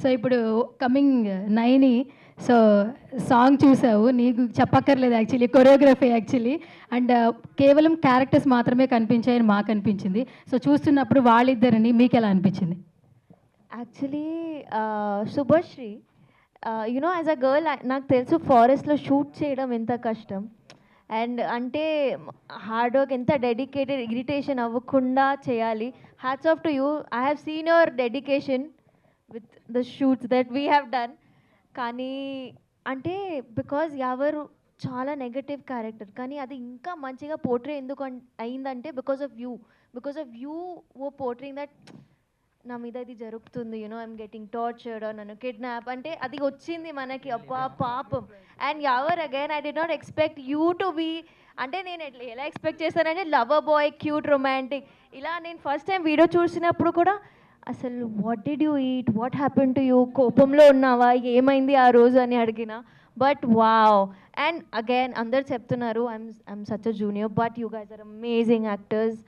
So ఇప్పుడు coming Naini so song చూసావు, నీకు చెప్పక్కర్లేదు యాక్చువల్లీ, కొరియోగ్రఫీ యాక్చువల్లీ. అండ్ కేవలం క్యారెక్టర్స్ మాత్రమే కనిపించాయని మాకు అనిపించింది. సో చూస్తున్నప్పుడు వాళ్ళిద్దరిని మీకు ఎలా అనిపించింది? Actually Subhashree, you know as a girl నాకు తెలుసు ఫారెస్ట్లో షూట్ చేయడం ఎంత కష్టం. అండ్ అంటే హార్డ్ వర్క్ ఎంత డెడికేటెడ్, ఇరిటేషన్ అవ్వకుండా చేయాలి. Hats off to you. I have seen your dedication with the shoots that we have done. కానీ అంటే బికాజ్ ఎవరు చాలా నెగటివ్ క్యారెక్టర్, కానీ అది ఇంకా మంచిగా పోర్ట్రే ఎందుకు అయిందంటే because of you oh portraying that నా మీద ఇది జరుగుతుంది, యూనో ఐఎమ్ గెటింగ్ టార్చర్డ్, నన్ను కిడ్నాప్ అంటే అది వచ్చింది మనకి, అబ్బా పాపం. And ever again I did not expect you to be, అంటే నేను ఎలా ఎక్స్పెక్ట్ చేశానంటే లవర్ బాయ్, క్యూట్, రొమాంటిక్. ఇలా నేను ఫస్ట్ టైం వీడియో చూసినప్పుడు కూడా అసలు what did you eat, what happen to you, కోపంలో ఉన్నావా, ఏమైంది ఆ రోజు అని అడిగిన. But wow. అండ్ అగైన్ అందరు చెప్తున్నారు I'm such a junior, but you guys are amazing actors.